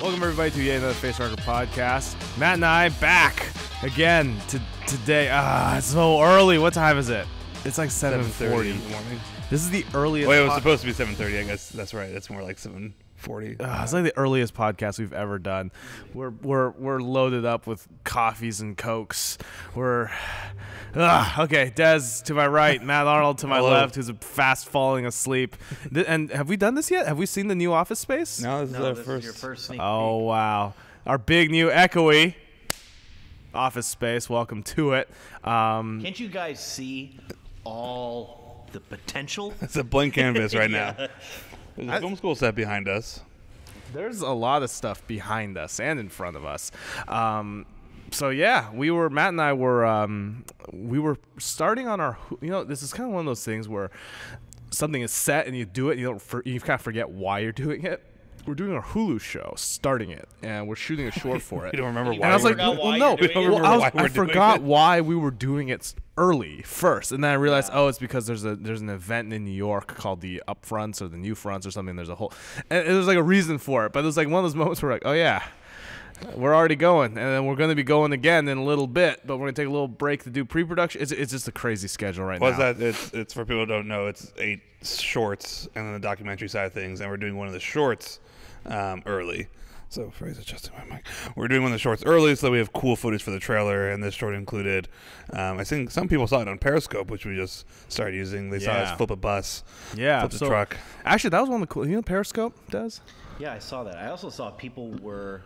Welcome everybody to yet another Facerocker Podcast. Matt and I back again today. It's so early. What time is it? It's like 7:40 in the morning. This is the earliest. Wait, it was supposed to be 7:30. I guess that's right. That's more like 7:40. It's like the earliest podcast we've ever done. We're loaded up with coffees and cokes. Okay. Des to my right, Matt Arnold to my left, who's fast falling asleep. And have we done this yet? Have we seen the new office space? No, this This is our is your first sneak Oh peek. wow, our big new echoey office space. Welcome to it. Can't you guys see all the potential? It's a blank canvas right Yeah. now. There's a film school set behind us. There's a lot of stuff behind us and in front of us. So yeah, Matt and I were starting on our. This is kind of one of those things where something is set and you do it, and you kind of forget why you're doing it. We're doing our Hulu show, starting it, and we're shooting a short for it. You don't remember why? And I was like, forgot why no. you're doing it? I forgot why we were doing it early first, and then I realized, it's because there's an event in New York called the Upfronts or the New Fronts or something. There's a whole, and there's like a reason for it, but it was like one of those moments where like, oh yeah, we're already going, and then we're going to be going again in a little bit, but we're going to take a little break to do pre-production. It's just a crazy schedule right now. That? It's for people who don't know. It's 8 shorts and then the documentary side of things, and we're doing one of the shorts early. So, Fraser adjusting my mic. We're doing one of the shorts early, so we have cool footage for the trailer, and this short included. I think some people saw it on Periscope, which we just started using. They saw us flip a bus, flip the truck. Actually, that was one of the cool. Periscope does. Yeah, I saw that. I also saw people were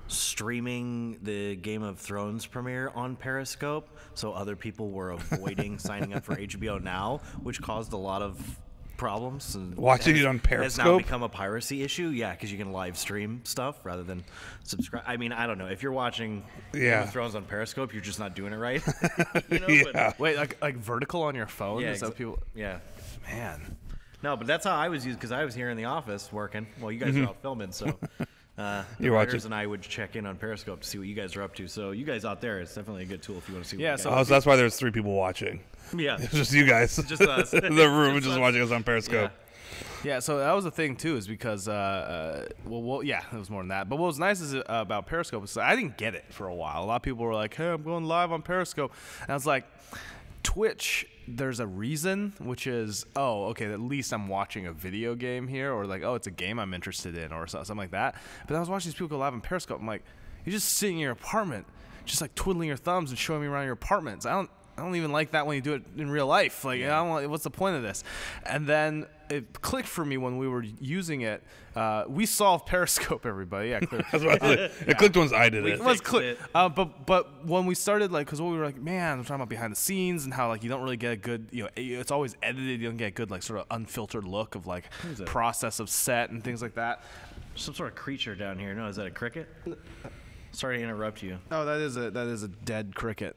streaming the Game of Thrones premiere on Periscope, so other people were avoiding signing up for HBO Now, which caused a lot of problems. And watching it on Periscope has now become a piracy issue. Yeah, because you can live stream stuff rather than subscribe. I mean, I don't know. If you're watching Game of Thrones on Periscope, you're just not doing it right. But, wait, like vertical on your phone? yeah, Is that people? Yeah. Man. No, but that's how I was used because I was here in the office working. Well, you guys are out filming, so the You're writers watching. and I would check in on Periscope to see what you guys are up to. So you guys out there, it's definitely a good tool if you want to see. Yeah, what so Oh, so that's why there's 3 people watching. yeah, It's just you guys. just us. The room is just watching us on Periscope. Yeah, so that was the thing too, is because it was more than that. But what was nice is about Periscope is I didn't get it for a while. A lot of people were like, "Hey, I'm going live on Periscope," and I was like, Twitch, there's a reason, which is, at least I'm watching a video game here, or like, it's a game I'm interested in, or something like that. But I was watching these people go live on Periscope. I'm like, you're just sitting in your apartment, just like twiddling your thumbs and showing me around your apartments. I don't even like that when you do it in real life. Like, what's the point of this? And then it clicked for me when we were using it. We solved Periscope, everybody. Yeah, clearly. That's what I did. It clicked once I did it. It was Fixed click. it. But when we started, like, because we were like, man, we're talking about behind the scenes and how like you don't really get a good, it's always edited. You don't get a good like sort of unfiltered look of like process of set and things like that. Some sort of creature down here. No, is that a cricket? Sorry to interrupt you. Oh, that is a dead cricket.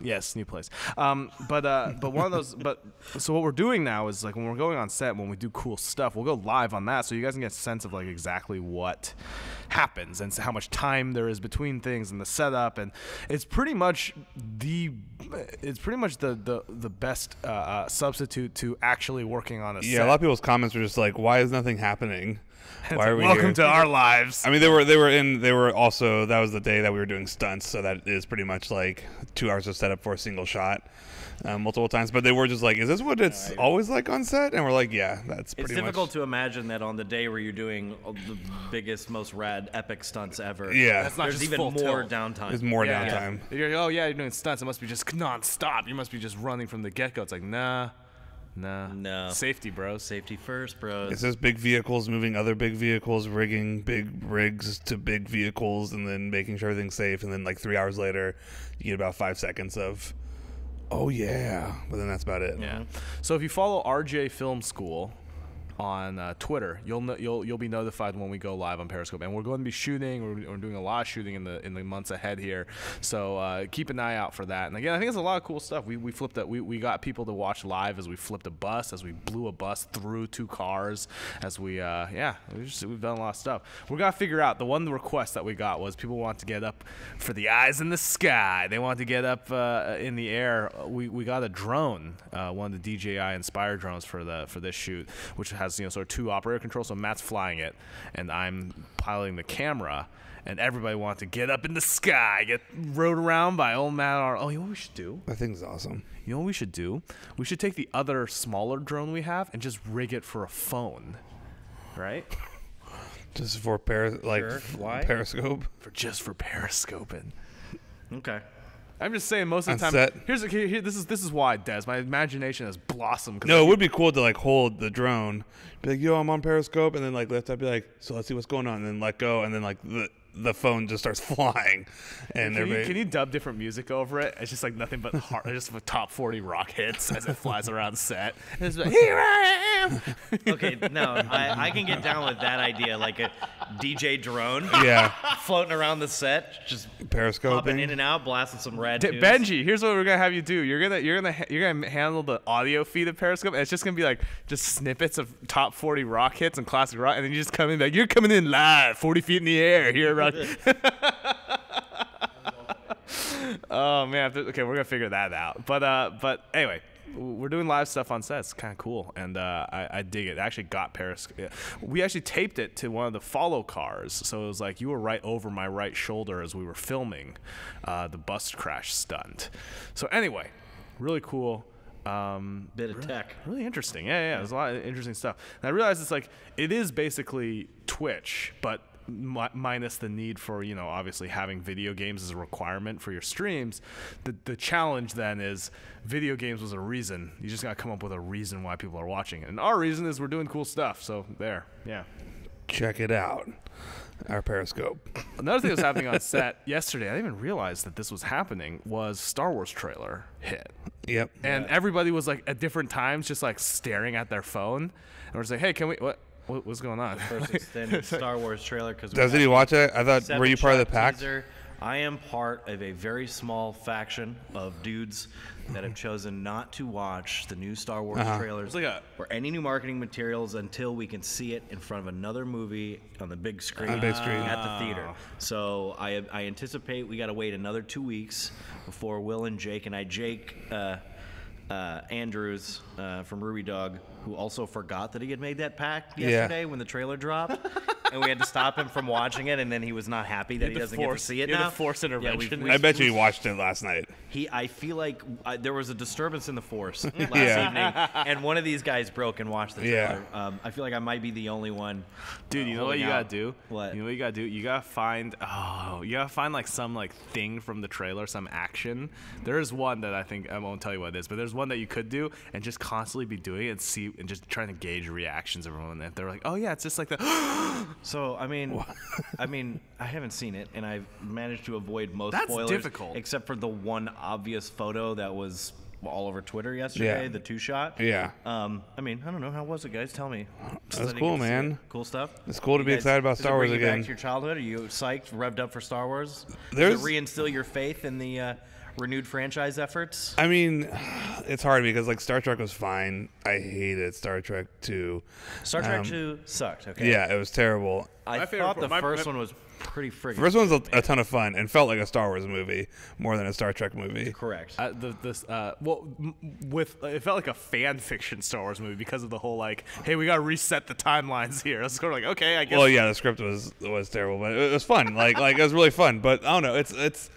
Yes, new place. But one of those. But so what we're doing now is like when we're going on set, when we do cool stuff, we'll go live on that, so you guys can get a sense of like exactly what happens and how much time there is between things and the setup, and it's pretty much the best substitute to actually working on a set. Yeah, a lot of people's comments were just like, "Why is nothing happening? Why are we Welcome here?" to our lives. I mean, they were also, that was the day that we were doing stunts, so that is pretty much like 2 hours of setup for a single shot, multiple times. But they were just like, "Is this what it's always like on set?" And we're like, "Yeah, that's pretty much." It's difficult to imagine that on the day where you're doing the biggest, most rad, epic stunts ever. Yeah, That's not There's just even full more tilt. downtime. there's more Yeah. downtime. You're, you're doing stunts. It must be just nonstop. You must be just running from the get-go. It's like, nah. No. Safety, bros. Safety first, bros. It's just big vehicles moving other big vehicles, rigging big rigs to big vehicles, and then making sure everything's safe. And then like 3 hours later, you get about 5 seconds of, "Oh yeah," but then that's about it. Yeah. So if you follow RJ Film School on Twitter, you'll be notified when we go live on Periscope, and we're going to be shooting. We're doing a lot of shooting in the months ahead here, so keep an eye out for that. And again, I think it's a lot of cool stuff. We flipped it. We got people to watch live as we flipped a bus, as we blew a bus through 2 cars, as we've done a lot of stuff. We're gonna figure out the one request that we got was people want to get up for the eyes in the sky. They want to get up in the air. We got a drone, one of the DJI Inspire drones for this shoot, which has has, sort of 2 operator controls. So Matt's flying it, and I'm piloting the camera. And everybody wanted to get up in the sky, get rode around by old Matt. Oh, you know what we should do? That thing's awesome. You know what we should do? We should take the other smaller drone we have and just rig it for a phone, right? Just for periscope. For periscoping. Okay. I'm just saying, most of the On time. set. This is why, Des. My imagination has blossomed. No, it would be cool to like hold the drone, be like, "Yo, I'm on periscope," and then like lift up, be like, "So let's see what's going on," and then let go, and then like the phone just starts flying. And can you dub different music over it? It's just like nothing but just top 40 rock hits as it flies around set. And it's like, here I am. Okay, no, I can get down with that idea, like a DJ drone. Yeah. Floating around the set, just Periscoping. popping in and out, blasting some rad tunes. Benji, here's what we're gonna have you do. You're gonna handle the audio feed of Periscope, and it's just gonna be like just snippets of top 40 rock hits and classic rock, and then you just come in like, you're coming in live, 40 feet in the air here around. Oh man, okay, we're gonna figure that out. But anyway, we're doing live stuff on set. It's kind of cool, and I dig it. I actually got Periscope. We actually taped it to one of the follow cars, so it was like you were right over my right shoulder as we were filming the bus crash stunt. So anyway, really cool. Bit of tech. Really interesting. Yeah. There's a lot of interesting stuff. And I realized it's like it is basically Twitch, but minus the need for, obviously having video games as a requirement for your streams. The challenge then is video games was a reason. You just got to come up with a reason why people are watching it. And our reason is we're doing cool stuff. So there. Yeah. Check it out. Our Periscope. Another thing that was happening on set yesterday, I didn't even realize that this was happening, was Star Wars trailer hit. Yep. And everybody was like at different times just like staring at their phone. And we're just like, hey, can we, what's going on? First extended Star Wars trailer. Did you watch it? I thought, were you part of the pack? Teaser. I am part of a very small faction of dudes that have chosen not to watch the new Star Wars trailers or any new marketing materials until we can see it in front of another movie on the big screen, at the theater. So I anticipate we got to wait another 2 weeks before Will and Jake and I. Jake Andrews from Ruby Dog, who also forgot that he had made that pact yesterday when the trailer dropped, and we had to stop him from watching it, and then he was not happy that he doesn't get to see it now. The force intervention. I bet you he watched it last night. I feel like there was a disturbance in the force last evening, and one of these guys broke and watched the trailer. I feel like I might be the only one. Dude, you know what you gotta do? What? You know what you gotta do? You gotta find like some like thing from the trailer, some action. There is one that I think I won't tell you what it is, but there's one that you could do and just constantly be doing it and just trying to gauge reactions of everyone. If they're like, oh yeah, it's just like that. So I mean, I haven't seen it, and I've managed to avoid most That's spoilers, difficult. except for the one obvious photo that was all over Twitter yesterday, the 2-shot. Yeah. I mean, I don't know. How was it, guys? Tell me. That's cool, man. Cool stuff. It's cool to be excited about Star Wars again. again. Back to your childhood? Are you psyched, revved up for Star Wars? Does it reinstill your faith in the renewed franchise efforts? I mean, it's hard because like Star Trek was fine. I hated Star Trek 2. Star Trek 2 sucked. Okay. Yeah, it was terrible. I thought the first one was pretty friggin' First one was a ton of fun and felt like a Star Wars movie more than a Star Trek movie. Correct. It felt like a fan fiction Star Wars movie because of the whole like, hey, we gotta reset the timelines here. It's sort of like, okay, I guess. Well, yeah, the script was terrible, but it was fun. like it was really fun. But I don't know, it's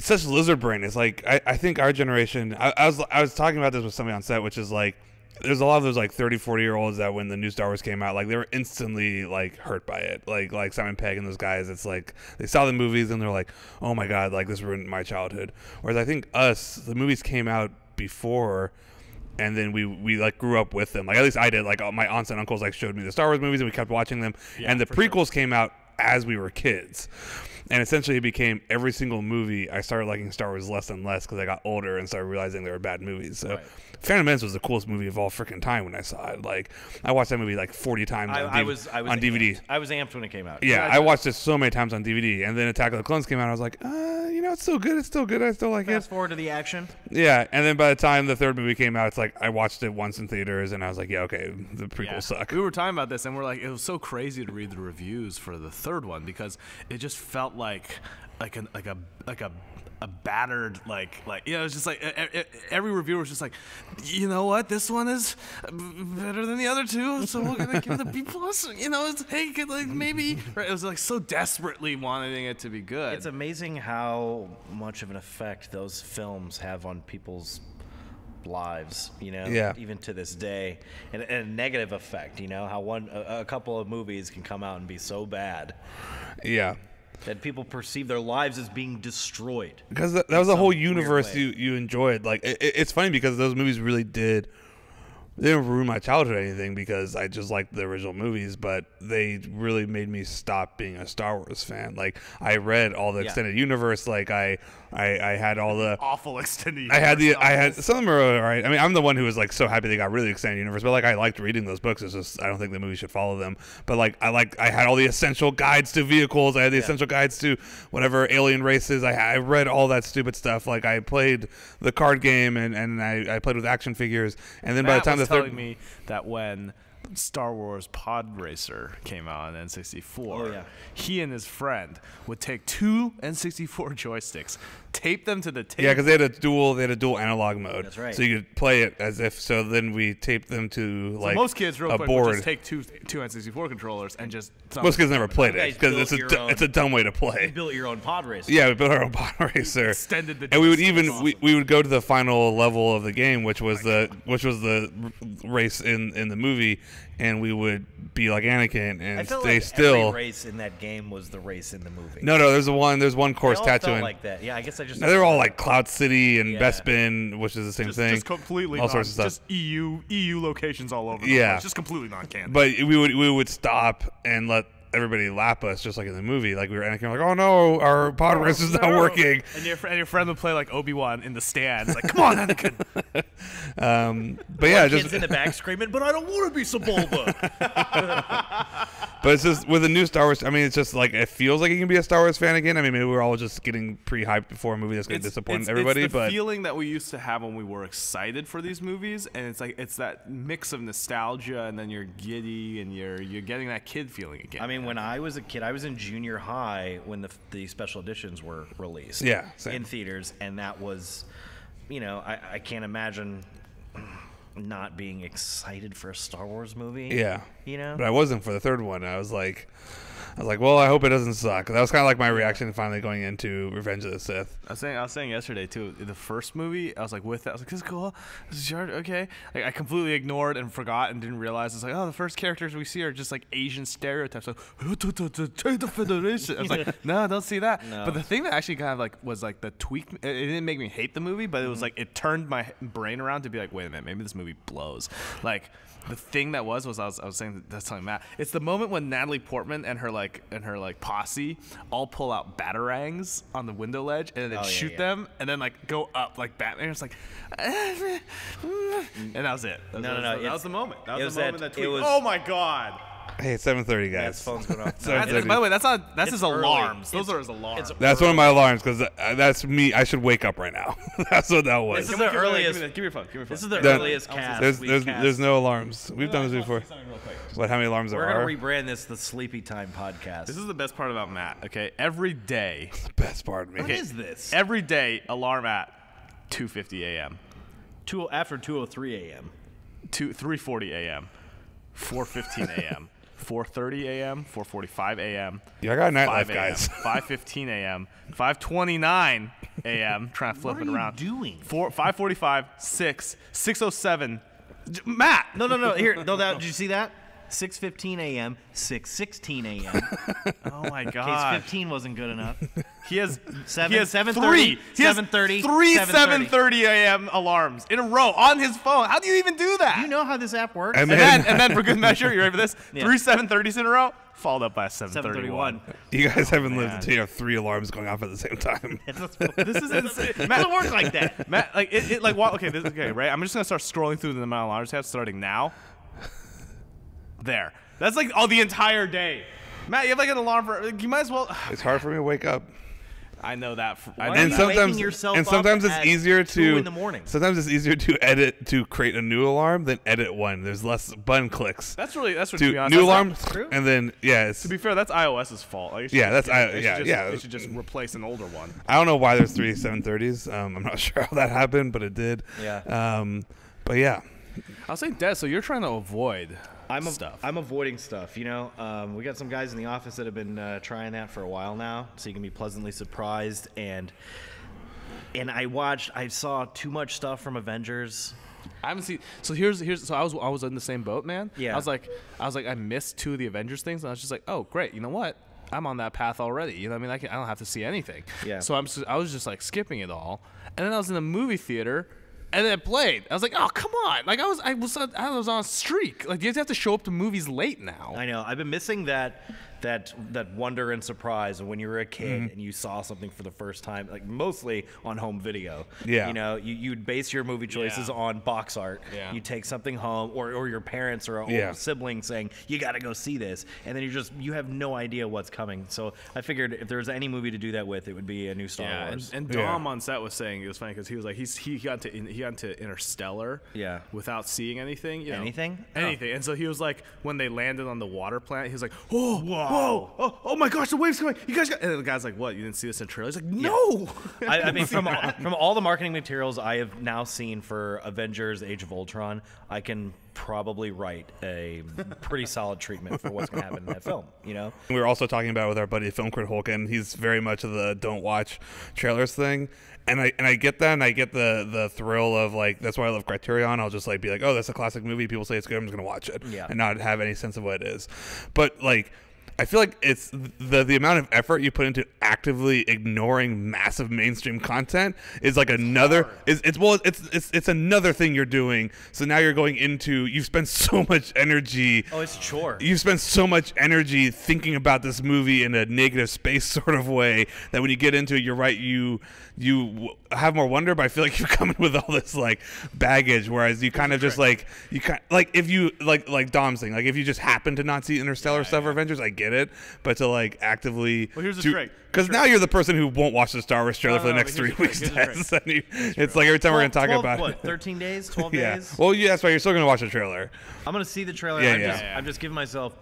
such lizard brain. It's like I think our generation. I was talking about this with somebody on set, which is like, there's a lot of those like 30, 40-year-olds that when the new Star Wars came out, like they were instantly like hurt by it. Like Simon Pegg and those guys, it's like they saw the movies and they're like, oh my God, like this ruined my childhood. Whereas I think the movies came out before, and then we like grew up with them. Like at least I did. Like my aunts and uncles like showed me the Star Wars movies and we kept watching them. Yeah, and the prequels came out as we were kids. And essentially it became every single movie I started liking Star Wars less and less because I got older and started realizing they were bad movies. So Phantom Menace was the coolest movie of all freaking time when I saw it. Like I watched that movie like 40 times on DVD. I was amped when it came out. Yeah, I watched it so many times on DVD. And then Attack of the Clones came out and I was like, it's still good. It's still good. I still like it. Fast forward to the action. Yeah, and then by the time the third movie came out, it's like I watched it once in theaters and I was like, yeah, okay, the prequels suck. We were talking about this and we're like, it was so crazy to read the reviews for the third one because it just felt felt like a battered it's just like every reviewer was just like, you know what, this one is better than the other two, so we're gonna give it a B plus. It's maybe right? It was like so desperately wanting it to be good. It's amazing how much of an effect those films have on people's lives, even to this day, and a negative effect. How a couple of movies can come out and be so bad. Yeah. That people perceive their lives as being destroyed. Because that was a whole universe you enjoyed. Like it's funny because those movies really did. They didn't ruin my childhood or anything because I just liked the original movies, but they really made me stop being a Star Wars fan. Like I read all the extended universe. Like I had all the awful extended universe. I had some of them are all right. I mean, I'm the one who was like so happy they got really extended universe, but like I liked reading those books. It's just I don't think the movie should follow them. But I had all the essential guides to vehicles. I had the essential guides to whatever alien races. I read all that stupid stuff. Like I played the card game and I played with action figures. And then by the time the telling me that when Star Wars Pod Racer came out on N64, he and his friend would take two N64 joysticks, tape them to the tape. Yeah, because they had a dual analog mode. That's right. So you could play it as if. So then we taped them to so most kids real a quick board. would just take two N64 controllers and just. Most kids never played it because it's a dumb way to play. You built your own pod racer. Yeah, we built our own pod racer. Extended the. And we would we would go to the final level of the game, which was the race in the movie, and we would be like Anakin and I felt stay like still. Every race in that game was the race in the movie. No, there's one course They all Tatooine. felt like that. Yeah, I guess I just. Now, they're all like Cloud City and Bespin, which is the same thing. Just completely all sorts of stuff. Just EU locations all over the place. Just completely non-canon. But we would stop and let everybody lap us just like in the movie. Like we were Anakin, like, oh no, our pod race is not working. And your friend would play like Obi-Wan in the stands, like, come on, Anakin. But yeah, kids in the back screaming, but I don't want to be Sebulba. But it's just with the new Star Wars. I mean, it's just like it feels like you can be a Star Wars fan again. I mean, maybe we're all just getting pre-hyped before a movie that's going to disappoint everybody. It's the but feeling that we used to have when we were excited for these movies, and it's that mix of nostalgia, and then you're giddy, and you're getting that kid feeling again. I mean, when I was a kid, I was in junior high when the special editions were released. Yeah, same. In theaters, and that was, I can't imagine not being excited for a Star Wars movie. Yeah. But I wasn't for the third one. I was like, well, I hope it doesn't suck. That was kind of like my reaction finally going into Revenge of the Sith. I was saying yesterday too. The first movie, I was like with that. I was like, this is cool. This is Jar Jar, okay. Like I completely ignored and forgot and didn't realize. It's like, oh, the first characters we see are just like Asian stereotypes. Like, the Federation. I was like, no, don't see that. No. But the thing that actually kind of like was like the tweak. It didn't make me hate the movie, but it was like it turned my brain around to be like, wait a minute, maybe this movie blows. Like. The thing that was I was saying that's telling Matt. It's the moment when Natalie Portman and her posse all pull out batarangs on the window ledge and then shoot them and then like go up like Batman. It's like, and that was it. That was the moment. That was the moment that tweet. Oh my god. Hey, it's 7:30, guys. That's phone's going off. By the way, that's his alarms. Those are his alarms. That's one of my alarms because that's me. I should wake up right now. That's what that was. This is the earliest. Give me your phone. This is the earliest cast. There's no alarms. We've done this before. What? How many alarms there are? We're gonna rebrand this the Sleepy Time Podcast. This is the best part about Matt. Okay, every day. It's the best part of me. What is this? Every day, alarm at 2:50 a.m. After 2:03 a.m. 3:40 a.m. 4:15 a.m. 4:30 a.m., 4:45 a.m. Yeah, I got a nightlife, guys. 5:15 a.m., 5:29 a.m. Trying to flip it around. What are you doing? 5:45, 6:07. Matt. No. Here, did you see that? 6:15 a.m., 6:16 a.m. Oh my In god. case 15 wasn't good enough. He has 7:30, 7:30, three 7:30 a.m. alarms in a row on his phone. How do you even do that? You know how this app works? And and then for good measure, you ready for this? Yeah. 3 7:30s in a row, followed up by a 7:31. You guys haven't lived until you have 3 alarms going off at the same time. This is insane. It doesn't work like that. Matt, like it like what? Okay, this is okay, right? I'm just gonna start scrolling through the amount of alarms I have starting now. There. That's like the entire day. Matt, you have like an alarm for. You might as well. It's hard for me to wake up. I know that. And sometimes it's easier to 2 a.m. Sometimes it's easier to create a new alarm than edit one. There's less button clicks. That's to be honest. New alarm, true. and then to be fair, that's iOS's fault. Like, they should just replace an older one. I don't know why there's 3 730s. I'm not sure how that happened, but it did. Yeah. But yeah. I'll say, Des. So you're trying to avoid. I'm avoiding stuff. We got some guys in the office that have been trying that for a while now, so you can be pleasantly surprised. And I saw too much stuff from Avengers. I haven't seen. So so I was in the same boat, man. Yeah. I was like, I missed 2 of the Avengers things, and I was just like, oh great, you know what? I'm on that path already. You know what I mean? I don't have to see anything. Yeah. So I was just like skipping it all, and then I was in the movie theater. And then it played. I was like, "Oh, come on!" Like I was on a streak. Like you have to show up to movies late now. I know. I've been missing that wonder and surprise of when you were a kid and you saw something for the first time, like mostly on home video. Yeah. You'd base your movie choices on box art. Yeah. You take something home, or your parents or older siblings saying you got to go see this, and then you have no idea what's coming. So I figured if there was any movie to do that with, it would be a new Star Wars. And Dom on set was saying it was funny because he was like he got to Interstellar without seeing anything. Anything. And so he was like, when they landed on the water planet, he was like, whoa. Oh my gosh, the wave's coming. You guys got. And the guy's like, what? You didn't see this in the trailer? He's like, no. I mean, from all the marketing materials I have now seen for Avengers: Age of Ultron, I can probably write a pretty solid treatment for what's going to happen in that film. We were also talking about it with our buddy Film Crit Hulk, and he's very much of the don't watch trailers thing. And I get that, and I get the thrill of, like, that's why I love Criterion. I'll just, like, be like, oh, that's a classic movie. People say it's good. I'm just going to watch it. Yeah. And not have any sense of what it is. But, like, I feel like it's the amount of effort you put into actively ignoring massive mainstream content is like another it's another thing you're doing. So now you're going into, you've spent so much energy. Oh, it's a chore. You've spent so much energy thinking about this movie in a negative space sort of way that when you get into it, you're right, you have more wonder, but I feel like you're coming with all this like baggage, whereas you kind of just like if you like Dom's thing, like if you just happen to not see Interstellar stuff or Avengers, I get it, but to like actively, well, here's the trick, because now you're the person who won't watch the Star Wars trailer for the next 3 weeks. It's like every time we're going to talk about what, 13 days, 12 days. Well, yeah, that's why you're still going to watch the trailer. I'm going to see the trailer. I'm just giving myself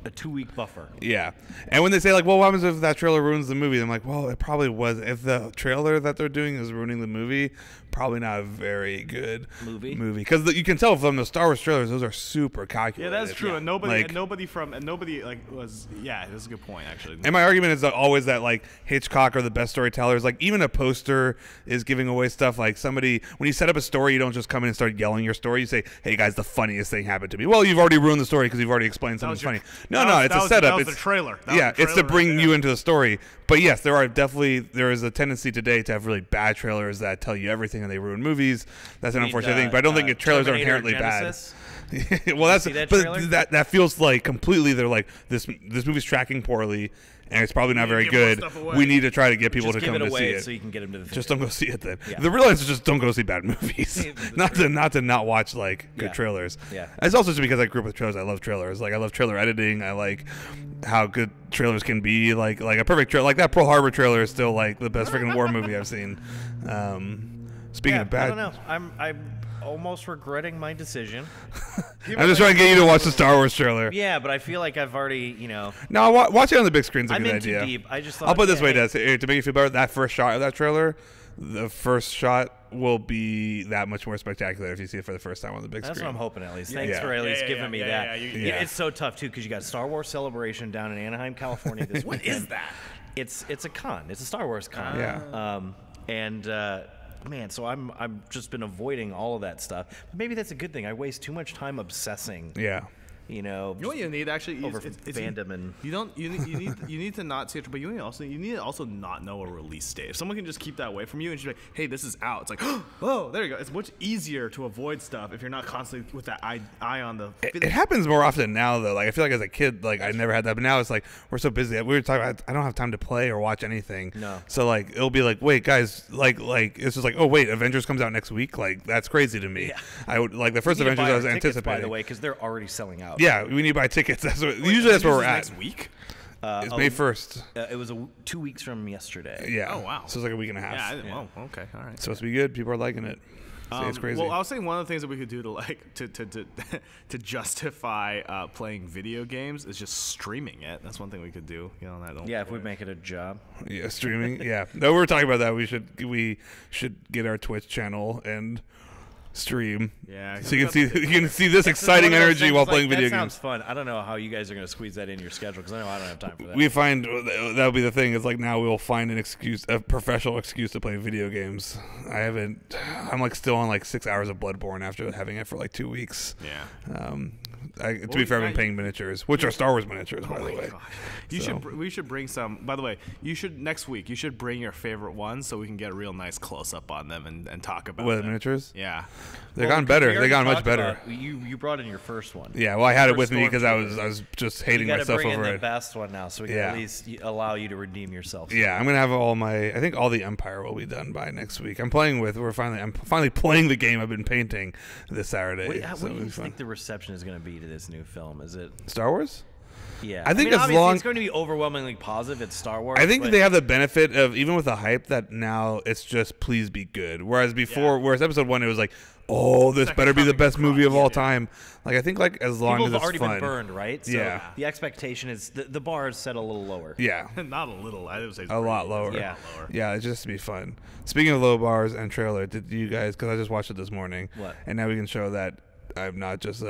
a 2-week buffer. Yeah. And when they say, like, well, what happens if that trailer ruins the movie? I'm like, well, it probably was. If the trailer that they're doing is ruining the movie, probably not a very good movie. Because you can tell from the Star Wars trailers, those are super calculated. Yeah, that's true. And nobody was, that's a good point, actually. And my argument is always that, like, Hitchcock are the best storytellers. Like, even a poster is giving away stuff. Like, somebody, when you set up a story, you don't just come in and start yelling your story. You say, hey, guys, the funniest thing happened to me. Well, you've already ruined the story because you've already explained something funny. It's a setup. That was the trailer. It's to bring you into the story. But yes, there is a tendency today to have really bad trailers that tell you everything and they ruin movies. That's an unfortunate thing. But I don't think trailers are inherently Genesis? bad. Well, that feels like completely. They're like this movie's tracking poorly. And it's probably not very good. We need to try to get people to come to see it. So you can get them to the theater. Just don't go see it then. Yeah. The real answer is just don't go see bad movies. not to watch like good trailers. Yeah. It's also just because I grew up with trailers. I love trailers. Like I love trailer editing. I like how good trailers can be. Like a perfect trailer. Like that Pearl Harbor trailer is still like the best freaking war movie I've seen. Speaking of bad, I don't know. I'm almost regretting my decision. I'm just trying to get you to watch the Star Wars trailer. Yeah, but I feel like I've already, No, watch it on the big screen is a good idea. I'm in too deep. I just thought, I'll put it this way, Des, to make you feel better, that first shot of that trailer, the first shot will be that much more spectacular if you see it for the first time on the big screen. That's what I'm hoping, at least. Thanks for at least giving me that. It's so tough, too, because you got Star Wars Celebration down in Anaheim, California this weekend. What is that? It's a con. It's a Star Wars con. Man, so I'm just been avoiding all of that stuff. But maybe that's a good thing. I waste too much time obsessing. Yeah. You know what you need actually over fandom and you need to not see it, but you need to also not know a release date. If someone can just keep that away from you and just be like, hey, this is out, it's like, oh, there you go. It's much easier to avoid stuff if you're not constantly with that eye on the. It happens more often now though. Like I feel like as a kid, like I never had that, but now it's like we're so busy. We were talking about I don't have time to play or watch anything. No. So like it'll be like, wait, guys, like it's just like, oh wait, Avengers comes out next week. Like that's crazy to me. Yeah. I would like the first Avengers I was anticipating. By the way, because they're already selling out. Yeah, we need to buy tickets. Usually that's where we're at. Next week? It's May 1st. It was 2 weeks from yesterday. Yeah. Oh, wow. So it's like a week and a half. Yeah, I didn't, oh, okay, all right. It's supposed to be good. People are liking it. It's crazy. Well, I was saying one of the things that we could do to justify playing video games is just streaming it. That's one thing we could do. You know, if we make it a job. Yeah, streaming. Yeah. No, we were talking about that. We should get our Twitch channel and stream. Yeah. So you can see this exciting energy while playing video games. That sounds fun. I don't know how you guys are going to squeeze that in your schedule because I know I don't have time for that. We find that'll be the thing. Is like now we'll find a professional excuse to play video games. I'm like still on like 6 hours of Bloodborne after having it for like 2 weeks. Yeah. To be fair, I've been playing miniatures, which are Star Wars miniatures, by the way. We should bring some. By the way, next week you should bring your favorite ones so we can get a real nice close up on them and talk about them. Miniatures? Yeah. They've gotten better. They've gotten much better. You brought in your first one. Yeah, well, I had it with me because I was just hating myself over it. You got to bring in the best one now, so we can at least allow you to redeem yourself. Yeah, I'm gonna have I think all the Empire will be done by next week. I'm finally playing the game I've been painting this Saturday. What do you think the reception is going to be to this new film? Is it Star Wars? Yeah, I think obviously it's going to be overwhelmingly positive. It's Star Wars. I think they have the benefit of, even with the hype, that now it's just please be good. Whereas before, episode 1, it was like, oh, this better be the best movie of all time. Like I think as long People as have it's already fun. been burned, right? So yeah. The expectation is the bar is set a little lower. Yeah. Not a little. I would say a lot lower. Yeah. Yeah, it's just to be fun. Speaking of low bars and trailer, did you guys? Because I just watched it this morning. What? And now we can show that. I'm not just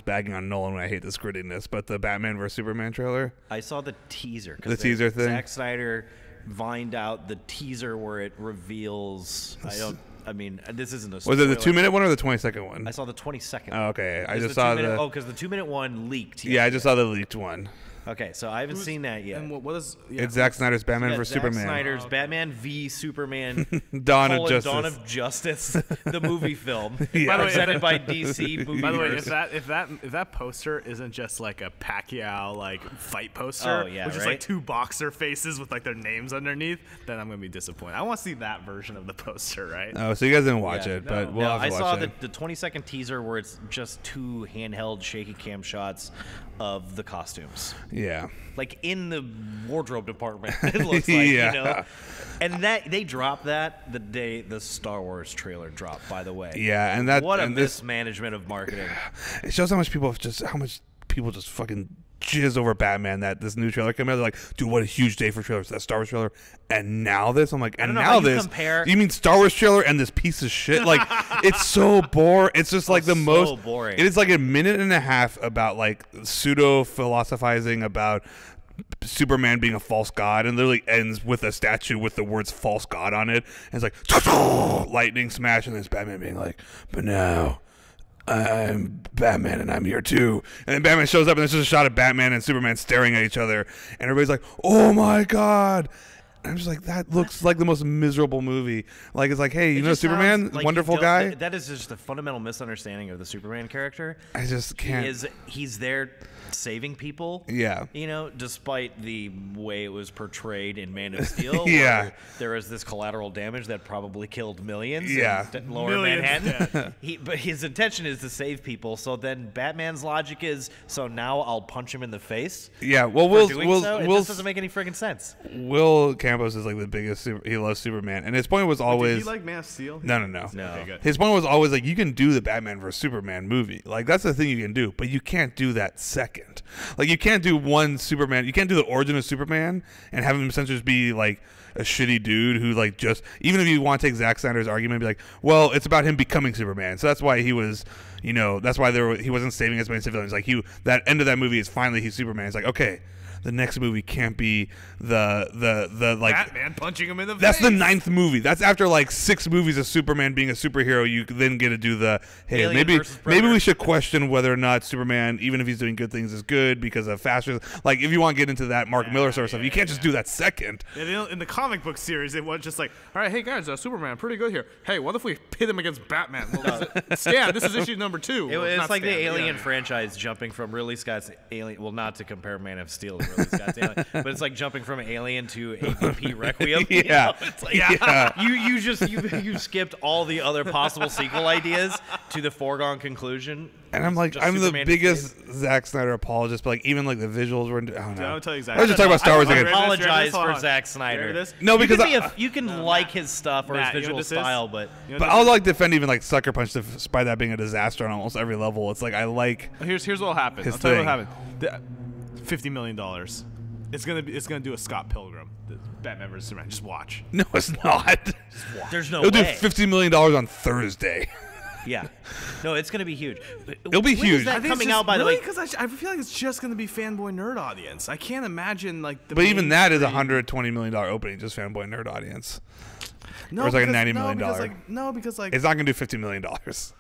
bagging on Nolan when I hate this grittiness, but the Batman vs Superman trailer. I saw the teaser. The teaser thing. Zack Snyder vined out the teaser where it reveals. This isn't a spoiler. Was it the 2-minute one or the 20-second one? I saw the 20-second. Oh, okay. I just saw saw because the 2-minute one leaked. Yeah, I just saw the leaked one. Okay, so I haven't seen that yet. And what is? Yeah. It's Zack Snyder's Batman vs Superman. Zack Snyder's Batman v Superman. Dawn of Justice, the movie film, Yeah. presented by DC. By the way, if that poster isn't just like a Pacquiao fight poster, which is like two boxer faces with like their names underneath, then I'm gonna be disappointed. I want to see that version of the poster, right? Oh, so you guys didn't watch it, but we'll have to watch it. I saw the 20-second teaser where it's just two handheld shaky cam shots of the costumes. Yeah. Like in the wardrobe department, it looks like, you know. And that they dropped that the day the Star Wars trailer dropped, by the way. Yeah, and that what a mismanagement of marketing. It shows how much people just fucking jizz over Batman that this new trailer came out. They're like, dude, what a huge day for trailers. That Star Wars trailer, and now this. I'm like, and now this. You mean Star Wars trailer and this piece of shit? Like, it's so boring. It's just like the most boring. It is like a minute and a half about like pseudo philosophizing about Superman being a false god, and literally ends with a statue with the words "false god" on it. And it's like lightning smash, and then it's Batman being like, but now I'm Batman and I'm here too. And then Batman shows up and there's just a shot of Batman and Superman staring at each other, and everybody's like, oh my god. And I'm just like, that looks like the most miserable movie. Like, it's like, hey, you know Superman, like wonderful guy. That is just a fundamental misunderstanding of the Superman character. I just can't. He's there saving people. Yeah. You know, despite the way it was portrayed in Man of Steel. Yeah. Where there was this collateral damage that probably killed millions. Yeah. In lower Manhattan. But his intention is to save people. So then Batman's logic is, so now I'll punch him in the face. Yeah. Well, it just doesn't make any friggin' sense. Will Campos is like the biggest. He loves Superman, and his point was always. Did he like Man of Steel? No. Okay, good. His point was always like, you can do the Batman vs Superman movie. Like, that's the thing you can do, but you can't do that second. Like, you can't do one Superman. You can't do the origin of Superman and have him essentially just be like a shitty dude who like just, even if you want to take Zack Snyder's argument, be like, well, it's about him becoming Superman. So that's why he was, you know, that's why he wasn't saving as many civilians. Like, that end of that movie is finally he's Superman. It's like, okay, the next movie can't be the like Batman punching him in the face. That's the 9th movie. That's after like 6 movies of Superman being a superhero. You then get to do the, hey, maybe we should question whether or not Superman, even if he's doing good things, is good because of faster. Like, if you want to get into that Mark Miller sort of stuff, you can't just do that second. In the comic book series, it was just like, all right, hey guys, Superman, pretty good here. Hey, what if we pit him against Batman? Well, Stan, this is issue number 2. It's like the Alien franchise jumping from Ridley Scott's Alien. Well, not to compare Man of Steel to Ridley Scott's Alien, but it's like jumping from Alien to AVP Requiem. Yeah. You know? It's like, you skipped all the other possible sequel ideas to the foregone conclusion. And I'm like, Just I'm the Superman biggest Zack Snyder apologist, but like even like the visuals were. I don't know. I'll tell you I exactly. was just talking about Star Wars I again. apologize Hold for on. Zack You Snyder. hear this? No, because you can like his stuff or Matt, his you know visual what this is? style, but You know but what I'll this like defend even like Sucker Punch despite that being a disaster on almost every level. It's like I like. Here's what'll happen. His I'll tell you what thing. happened. $50 million. It's gonna do a Scott Pilgrim. The Batman vs Superman. Just watch. No, it's not. there's no It'll do way. $50 million on Thursday. Yeah, no, it's gonna be huge. It'll be When huge. Is that I think it's coming just, out by really? the way? Because I feel like it's just gonna be fanboy nerd audience. I can't imagine like. The But even that is a mainstream- $120 million opening, just fanboy nerd audience. No, or it's like a because- $90 million because like It's not gonna do $50 million.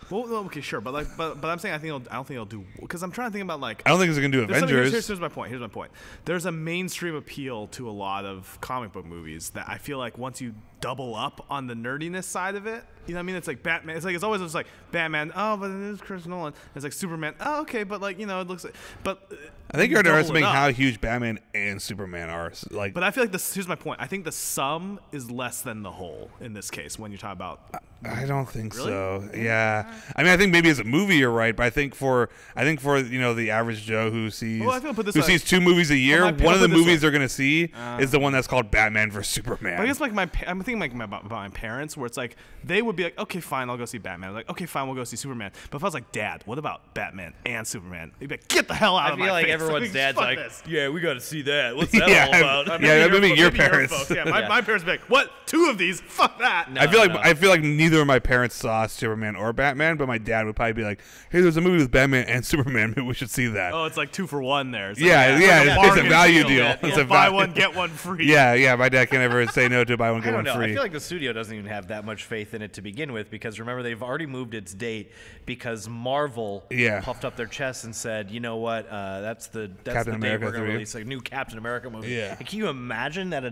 well, no, okay, sure, but I'm saying I don't think it'll do because I'm trying to think about like. I don't think it's gonna do There's something- Avengers. Here's my point. Here's my point. There's a mainstream appeal to a lot of comic book movies that I feel like once you double up on the nerdiness side of it, you know what I mean? It's like Batman. It's always just like Batman. Oh, but it is Chris Nolan. It's like Superman. Oh, okay, but like it looks like. But I think you you're double it underestimating up. how huge Batman and Superman are. Like, But I feel like this. Here's my point. I think the sum is less than the whole in this case when you're talking about. I don't think Really? so. Yeah, I mean, I think maybe as a movie you're right, but I think for the average Joe who sees Well, I feel put this who way. sees 2 movies a year, I'll one of the put it this movies way. they're gonna see is the one that's called Batman vs Superman. But I guess like I'm thinking like about my parents, where it's like they would be like, okay, fine, I'll go see Batman. Like, okay, fine, we'll go see Superman. But if I was like, Dad, what about Batman and Superman? They'd be like, get the hell out I of my feel like face. everyone's dad's fuck like, this. yeah, we got to see that. What's that Yeah, all about? yeah, maybe your maybe parents. folks. Yeah, my parents would be like, what? 2 of these? Fuck that. No. I feel like neither of my parents saw Superman or Batman, but my dad would probably be like, "Hey, there's a movie with Batman and Superman. Maybe we should see that." Oh, it's like 2 for 1 there. It's Yeah, like, yeah, like it's a bargain value deal. Yeah, It's a buy value- one get one free. Yeah, my dad can't ever say no to buy one I get don't one know. free. I feel like the studio doesn't even have that much faith in it to begin with because remember they've already moved its date because Marvel puffed up their chest and said, you know what, that's the Captain date America we're going to 3. release a new Captain America movie. Yeah. And can you imagine that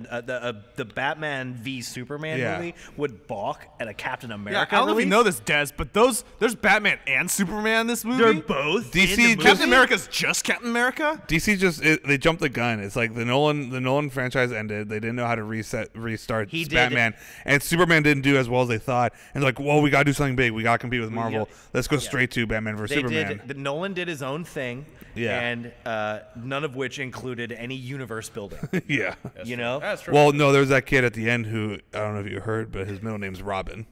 the Batman v Superman movie would balk at a Captain Yeah, America I don't know if release? you know this, Des, but there's Batman and Superman in this movie. They're both DC in the movie? Captain America's just Captain America. DC they jumped the gun. It's like the Nolan franchise ended. They didn't know how to restart He did. Batman, and Superman didn't do as well as they thought. And they're like, well, we gotta do something big. We gotta compete with Marvel. Let's go straight to Batman versus They Superman. did. Nolan did his own thing, Yeah. and none of which included any universe building. Yeah. You know, That's true. Well, no, there's that kid at the end who I don't know if you heard, but his middle name's Robin.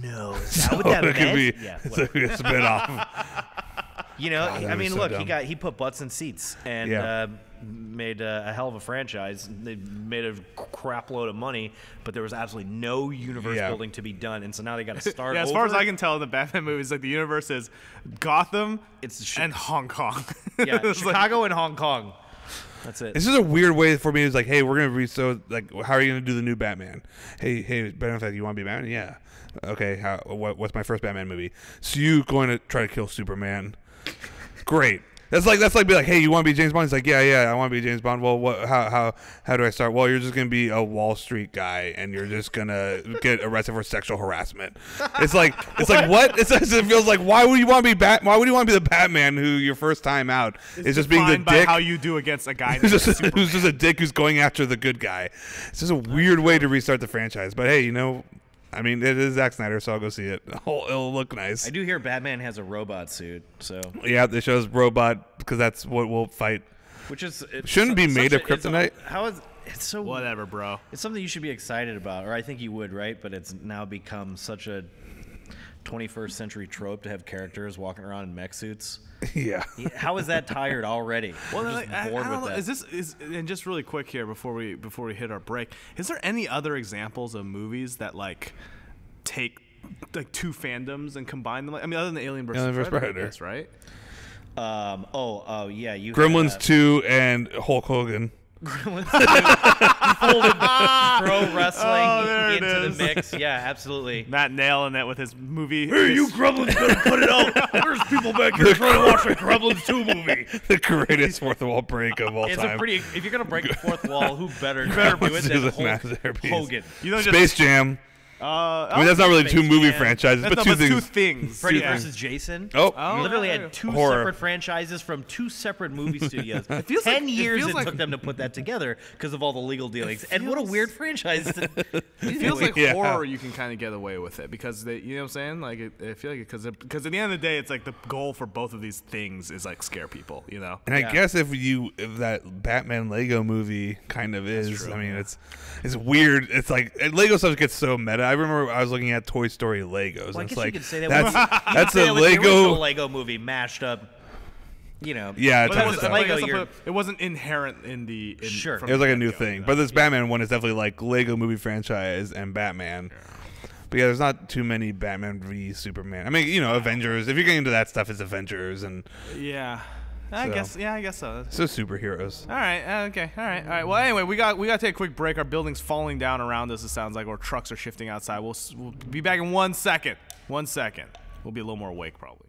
no, is So that what that it could meant? be Yeah, it's a spin off. you know, God, that I was mean, so look, dumb. he put butts in seats and Yeah. made a hell of a franchise. They made a crap load of money, but there was absolutely no universe Yeah. building to be done, and so now they got to start. Yeah, as far as over. I can tell, in the Batman movies, like the universe is Gotham It's and Hong Kong. yeah, It's like- Chicago and Hong Kong. That's it. This is a weird way for me. It's like, hey, we're gonna like, how are you gonna do the new Batman? Hey, Ben Affleck, you want to be Batman? Yeah. Okay. What's my first Batman movie? So you going to try to kill Superman? Great. That's like be like, hey, you want to be James Bond? He's like, yeah, I want to be James Bond. Well, how do I start? Well, you're just gonna be a Wall Street guy, and you're just gonna get arrested for sexual harassment. It's like what? It feels like why would you want to be Why would you want to be the Batman who your first time out is just being the defined by dick? how you do against a guy Who's named just, Superman. who's just a dick who's going after the good guy. It's just a weird way to restart the franchise. But hey, I mean, it is Zack Snyder, so I'll go see it. It'll look nice. I do hear Batman has a robot suit, so Yeah, they show us robot because that's what we'll fight. which is Shouldn't be made of kryptonite. How is it's so Whatever, bro. It's something you should be excited about, or I think you would, right? But it's now become such a 21st century trope to have characters walking around in mech suits. Yeah. How is that tired already? Well, I'm like, just I bored don't with know. that. And just really quick here before we hit our break, is there any other examples of movies that like take like 2 fandoms and combine them? I mean, other than Alien vs. Predator, I guess, right? Yeah, you Gremlins had, 2 and Hulk Hogan. Gremlins 2 folded pro wrestling there it into is. the mix. Yeah, absolutely. Matt nailing it with his movie. Hey, you Gremlins better put it out. There's people back here trying to watch a Gremlins 2 movie. The greatest fourth wall break of all It's time. a pretty. If you're gonna break the fourth wall, who better do it Let's do than the Hulk masterpiece. Hogan? You know, Space Jam. I mean, that's not really two movie franchises, but two things. Freddy vs. Jason. Oh, Literally had two separate franchises from two separate movie studios. 10 years it took them to put that together because of all the legal dealings. And what a weird franchise. It feels like horror you can kind of get away with it because they, you know what I'm saying? Like, I feel like because at the end of the day, it's like the goal for both of these things is like scare people, you know? And I guess if that Batman Lego movie kind of is, I mean, it's weird. It's like Lego stuff gets so meta. I remember I was looking at Toy Story Legos. Well, I and guess it's like, you could say that that's a the Lego original Lego movie mashed up. You know, yeah, it wasn't inherent in the. Sure, it was like a new thing. But this Batman one is definitely like Lego movie franchise and Batman. Yeah. But yeah, there's not too many Batman v Superman. I mean, you know, Avengers. If you're getting into that stuff, it's Avengers and. Yeah. I guess so. So superheroes. All right. Okay. All right. Well, anyway, we got to take a quick break. Our building's falling down around us. It sounds like, or trucks are shifting outside. We'll be back in 1 second. 1 second. We'll be a little more awake probably.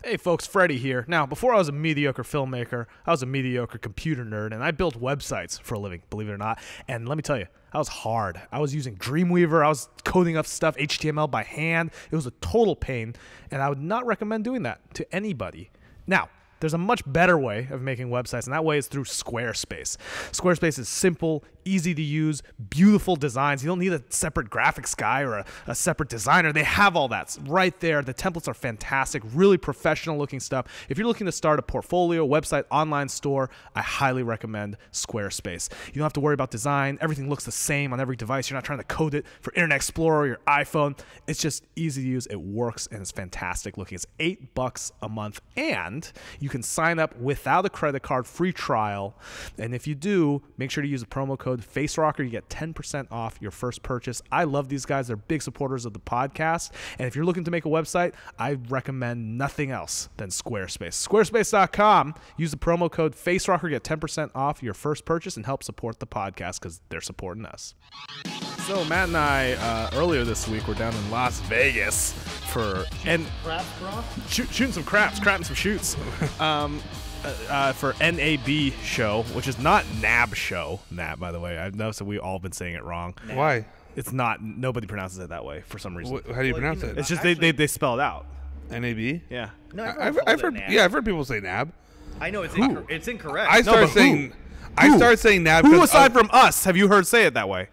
Hey folks, Freddie here. Now, before I was a mediocre filmmaker, I was a mediocre computer nerd, and I built websites for a living, believe it or not. And let me tell you, that was hard. I was using Dreamweaver. I was coding up stuff, HTML by hand. It was a total pain, and I would not recommend doing that to anybody. Now, there's a much better way of making websites, and that way is through Squarespace. Squarespace is simple, easy to use, beautiful designs. You don't need a separate graphics guy or a separate designer. They have all that right there. The templates are fantastic, really professional looking stuff. If you're looking to start a portfolio, website, online store, I highly recommend Squarespace. You don't have to worry about design. Everything looks the same on every device. You're not trying to code it for Internet Explorer or your iPhone. It's just easy to use. It works, and it's fantastic looking. It's $8 a month, and you can sign up without a credit card, free trial. And if you do, make sure to use the promo code Facerocker. You get 10% off your first purchase. I love these guys. They're big supporters of the podcast. And if you're looking to make a website, I recommend nothing else than Squarespace. Squarespace.com. Use the promo code Facerocker. Get 10% off your first purchase and help support the podcast because they're supporting us. So Matt and I, earlier this week, were down in Las Vegas for shooting some craps, crapping some shoots. For NAB show, which is not NAB show. NAB, by the way. I've noticed that we've all been saying it wrong. NAB. Why? It's not. Nobody pronounces it that way for some reason. How do you pronounce it? It's just they spell it out. NAB? Yeah. No, I've heard people say NAB. I know it's incorrect. I started saying NAB. Who aside from us have you heard say it that way?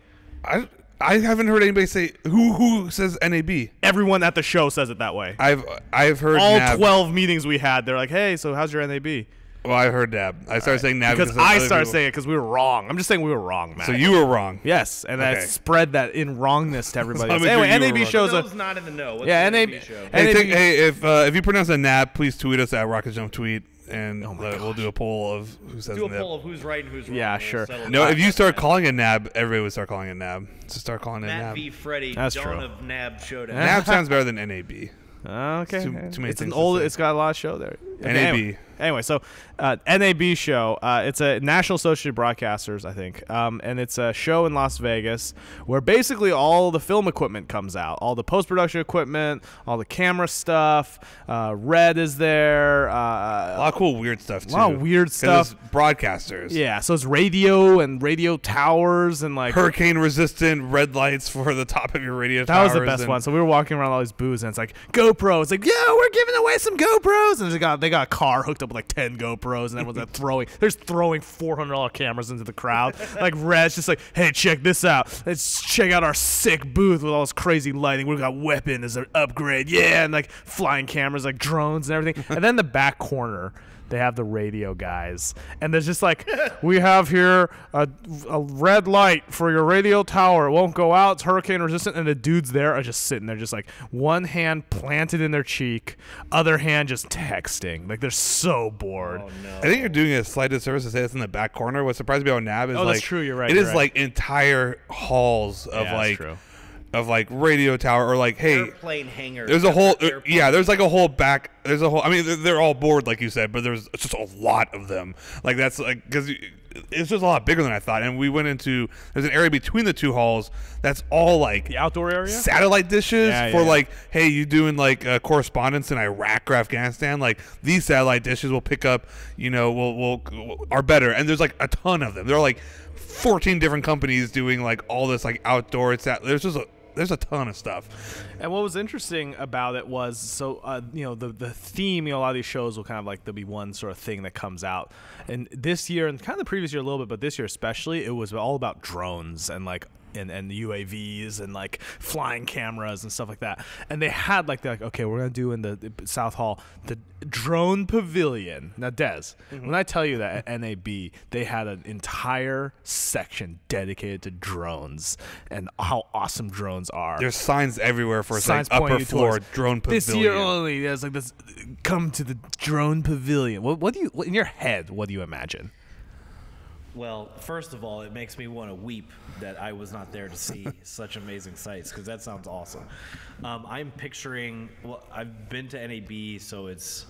I haven't heard anybody say who says NAB. Everyone at the show says it that way. I've heard all NAB. 12 meetings we had. They're like, hey, so how's your NAB? Well, I heard NAB. I started saying NAB because I started saying it because we were wrong. I'm just saying we were wrong, Matt. So you were wrong. Yes, and I spread that in wrongness to everybody else. So anyway, NAB shows Bill's not in the know. What's yeah, the NAB show? Hey, if you pronounce a NAB, please tweet us at RocketJump tweet. And we'll do a poll of who says NAB. Do a poll of who's right and who's wrong. Yeah, sure. No, if you start calling it NAB, everybody would start calling it NAB. So start calling it NAB. Matt v. Freddy, That's Dawn true. of NAB Showdown. NAB sounds better than NAB. Okay. Too many it's things an old. to say. It's got a lot of show there. Okay, NAB. Anyway, so NAB show. It's a National Associated Broadcasters, I think, and it's a show in Las Vegas where basically all the film equipment comes out, all the post-production equipment, all the camera stuff. Red is there. A lot of cool weird stuff too. A lot of weird stuff. It's broadcasters. Yeah, so it's radio and radio towers and like hurricane-resistant red lights for the top of your radio that towers. That was the best one. So we were walking around all these booths and it's like GoPro. It's like, yo, we're giving away some GoPros, and they got a car hooked up with like 10 GoPros, and everyone's throwing $400 cameras into the crowd. Like Red's just like, hey, check this out. Let's check out our sick booth with all this crazy lighting. We've got weapon as an upgrade, yeah, and like flying cameras, like drones and everything. And then the back corner, they have the radio guys, and there's just like, we have here a red light for your radio tower. It won't go out. It's hurricane resistant. And the dudes there are just sitting there, just like one hand planted in their cheek, other hand just texting. Like they're so bored. Oh, no. I think you're doing a slight disservice to say it's in the back corner. What surprised me about NAB is that's true. You're right. It you're is right. like entire halls of that's true. Of like radio tower or like, hey, airplane hangar. There's a whole there's like a whole back. There's a whole. I mean, they're all bored like you said, but there's just a lot of them. Like that's like because it's just a lot bigger than I thought. And we went into there's an area between the two halls that's all like the outdoor area, satellite dishes for yeah. like, hey, you doing like correspondence in Iraq or Afghanistan? Like these satellite dishes will pick up, will are better. And there's like a ton of them. There are like 14 different companies doing like all this like outdoor. There's just there's a ton of stuff. And what was interesting about it was, so the theme, a lot of these shows will kind of like there'll be one sort of thing that comes out, and this year and kind of the previous year a little bit, but this year especially, it was all about drones and like and UAVs and like flying cameras and stuff like that. And they had like okay, we're gonna do in the South Hall the drone pavilion. Now, Des, when I tell you that at NAB they had an entire section dedicated to drones and how awesome drones are. There's signs everywhere for Signs like upper pointing you floor towards drone pavilion. This year only, there's like this. Come to the drone pavilion. What do you in your head? What do you imagine? Well, first of all, it makes me want to weep that I was not there to see such amazing sights, because that sounds awesome. I'm picturing, well, I've been to NAB, so it's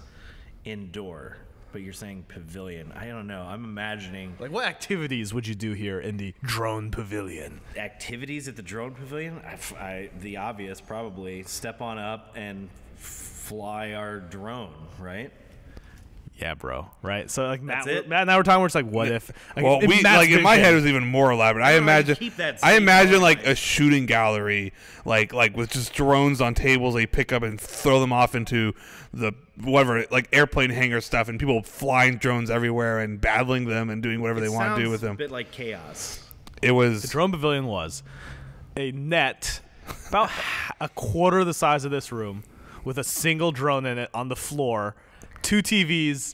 indoor, but you're saying pavilion. I don't know. I'm imagining. Like, what activities would you do here in the drone pavilion? Activities at the drone pavilion? The obvious, probably. Step on up and fly our drone, right? Yeah, bro. Right. So like That's Matt, it? now we're talking where it's like, what if? Like, Well, if we Matt's like in my vision- head it was even more elaborate. I imagine, keep that I same imagine like outline. a shooting gallery, like with just drones on tables. They pick up and throw them off into the whatever, like airplane hangar stuff, and people flying drones everywhere and battling them and doing whatever they want to do with them. A bit like chaos. It was The drone pavilion was a net about a quarter the size of this room with a single drone in it on the floor, 2 TVs,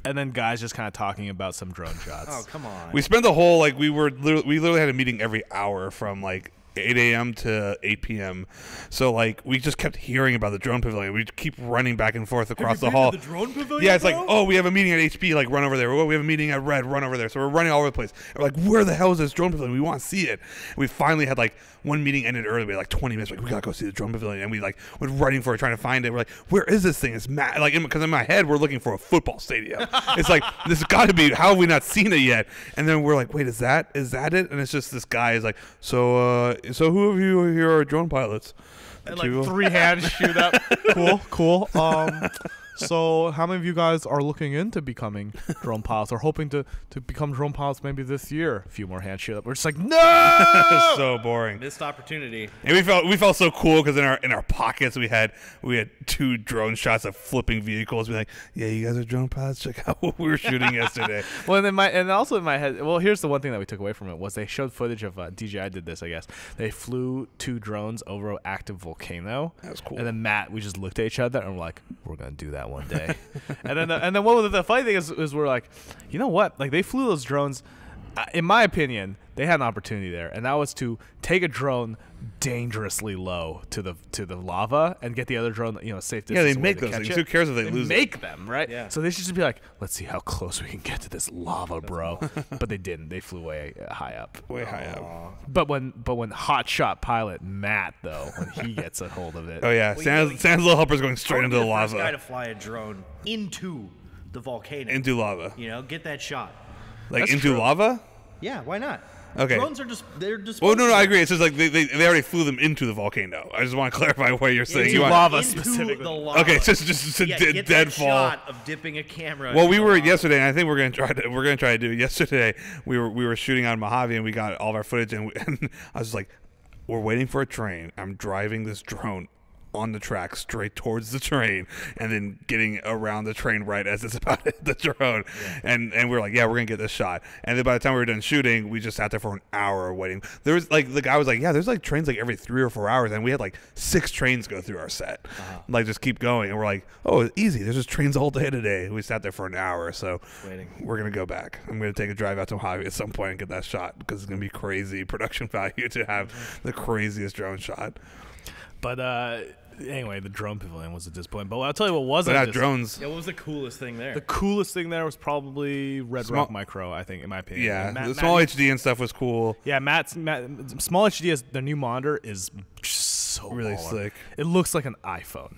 and then guys just kind of talking about some drone shots. Oh, come on. we spent the whole like we literally had a meeting every hour from like 8 a.m. to 8 p.m. So like we just kept hearing about the drone pavilion. We keep running back and forth across the hall. The drone pavilion, Yeah, it's like, bro? oh, we have a meeting at HB, like run over there. Oh, we have a meeting at Red, run over there. So we're running all over the place. And we're like, where the hell is this drone pavilion? We want to see it. And we finally had like one meeting ended early. We had like 20 minutes. Like, we gotta go see the drone pavilion. And we like went running for it, trying to find it. We're like, where is this thing? It's mad. Like, because in my head, we're looking for a football stadium. It's like this has got to be. How have we not seen it yet? And then we're like, wait, is that it? And it's just this guy is like, so who of you here are drone pilots? And like 3 hands shoot up. Cool. So how many of you guys are looking into becoming drone pilots or hoping to become drone pilots maybe this year? A few more hands shoot up. We're just like, no! So boring. Missed opportunity. And we felt so cool because in our pockets we had 2 drone shots of flipping vehicles. We're like, yeah, you guys are drone pilots. Check out what we were shooting yesterday. Well, and also in my head, well, here's the one thing that we took away from it was they showed footage of DJI did this, I guess. They flew 2 drones over an active volcano. That was cool. And then Matt, we just looked at each other and we're like, we're gonna do that one day. and then what was the funny thing is we're like, you know what? Like they flew those drones. In my opinion, they had an opportunity there, and that was to take a drone dangerously low to the lava and get the other drone, safe distance. Yeah, they away make to those catch things. it. Who cares if they lose it? Make them, right? Yeah. So they should just be like, let's see how close we can get to this lava, bro. But they didn't. They flew way high up. Way high up. But when hotshot pilot Matt though, when he gets a hold of it, Oh yeah, Santa's little helper's going straight into the First guy lava. to fly a drone into the volcano. Into lava. Get that shot. Like That's into true. lava? Yeah, why not? Okay. Drones are they're just. Well, no, I agree. It's just like they already flew them into the volcano. I just want to clarify what you're saying. Into You want- lava into specifically. the lava. Okay, just a Yeah, dead get that fall. shot of dipping a camera. Well, into we the were lava. yesterday, and I think we're gonna try to do it. Yesterday, we were shooting on Mojave, and we got all of our footage, and I was like, we're waiting for a train. I'm driving this drone on the track straight towards the train, and then getting around the train right as it's about to hit the drone. Yeah. And we're like, yeah, we're gonna get this shot. And then by the time we were done shooting, we just sat there for an hour waiting. There was like the guy was like, yeah, there's like trains like every 3 or 4 hours, and we had like 6 trains go through our set. Like just keep going, and we're like, oh, it's easy. There's just trains all day today. We sat there for an hour, so Waiting. we're gonna go back. I'm gonna take a drive out to Mojave at some point and get that shot because it's gonna be crazy production value to have the craziest drone shot. But anyway, the drone pavilion was a disappointment. But I'll tell you what But wasn't. not drones. Yeah, what was the coolest thing there? The coolest thing there was probably Red Rock Micro, I think, in my opinion. Yeah, And the small HD and stuff was cool. Yeah, Matt, small HD is their new monitor is so Really baller. slick. It looks like an iPhone.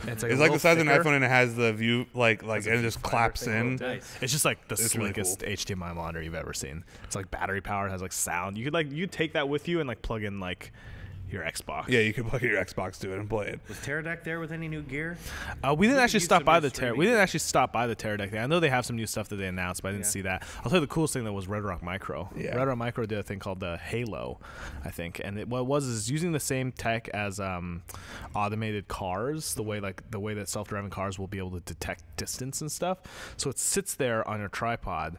It's It's like the size of an iPhone, and it has the view, and it just claps in. Nice. It's just like the It's really slickest cool. HDMI monitor you've ever seen. It's like battery powered, has like sound. You could take that with you and like plug in like your Xbox. Yeah, you can plug your Xbox to it and play it. Was Pterodec there with any new gear? We didn't actually use stop some by of the his streaming We didn't gear. actually stop by the Pterodec thing. I know they have some new stuff that they announced, but I didn't Yeah. see that. I'll tell you the coolest thing that was Red Rock Micro. Yeah. Red Rock Micro did a thing called the Halo, I think, and what it was is using the same tech as automated cars, the way that self-driving cars will be able to detect distance and stuff. So it sits there on your tripod.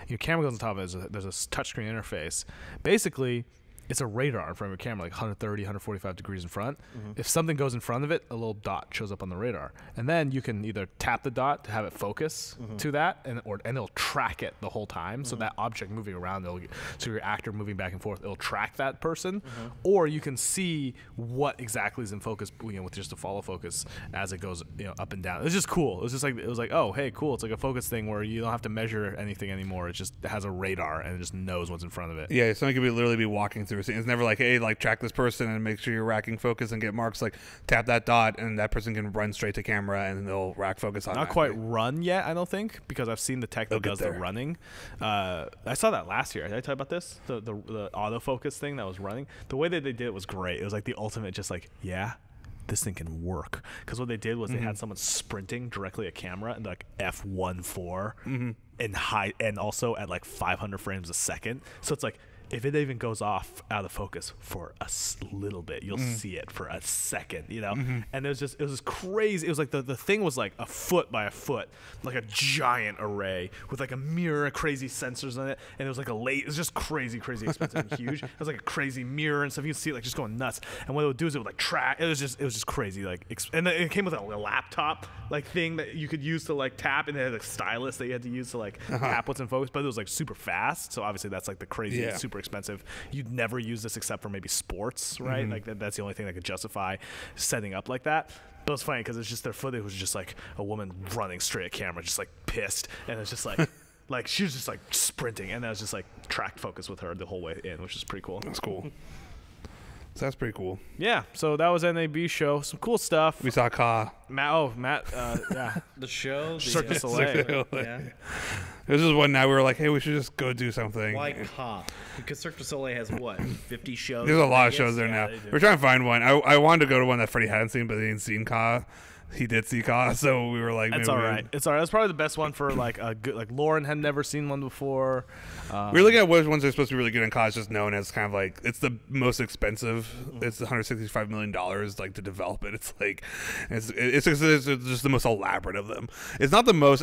Your camera goes on top of it. There's a touchscreen interface. Basically, it's a radar in front of your camera, like 130, 145 degrees in front. If something goes in front of it, a little dot shows up on the radar. And then you can either tap the dot to have it focus to that, and it'll track it the whole time. So that object moving around, so your actor moving back and forth, it'll track that person. Or you can see what exactly is in focus, with just a follow focus as it goes, up and down. It's just cool. It was like, oh, hey, cool. It's like a focus thing where you don't have to measure anything anymore. It just has a radar and it just knows what's in front of it. Yeah, something could literally be walking through a scene. It's never like, hey, like track this person and make sure you're racking focus and get marks. Like tap that dot and that person can run straight to camera and they'll rack focus on. Not quite run yet, I don't think, because I've seen the tech that does the running. I saw that last year. Did I tell you about this? The autofocus thing that was running. The way that they did it was great. It was like the ultimate, just like, yeah, this thing can work. Because what they did was they had someone sprinting directly at camera and like F14 and also at like 500 frames a second. So it's like, if it even goes off out of focus for a little bit, you'll see it for a second, And it was just crazy. It was like the thing was like a foot by a foot, like a giant array with like a mirror, crazy sensors on it, and it was like it was just crazy expensive and huge. It was like a crazy mirror and stuff. You could see it like just going nuts. And what it would do is it would like track. It was just crazy. And then it came with a laptop like thing that you could use to like tap, and it had a stylus that you had to use to like tap what's in focus. But it was like super fast. So obviously that's like the crazy super expensive. You'd never use this except for maybe sports, right? Like that's the only thing that could justify setting up like that. But it's funny because it's just their footage was just like a woman running straight at camera, just like pissed, and it's just like like she was just like sprinting, and that was just like track focus with her the whole way in, which is pretty cool. That's cool. So that's pretty cool. Yeah, so that was NAB show. Some cool stuff. We saw Ka. Matt, yeah. The show? Cirque du Soleil. Yeah. It was just one night we were like, hey, we should just go do something. Why Ka? Because Cirque du Soleil has what, 50 shows? There's a in lot of Vegas? shows there Yeah, now. they do. We're trying to find one. I wanted to go to one that Freddie hadn't seen, but he hadn't seen Ka. He did see Ka, so we were like, That's maybe all right. It's all right. That's probably the best one for like a good. Like Lauren had never seen one before. We were looking at which ones are supposed to be really good, and Ka is just known as kind of like it's the most expensive. It's $165 million like to develop it. It's like it's just the most elaborate of them. It's not the most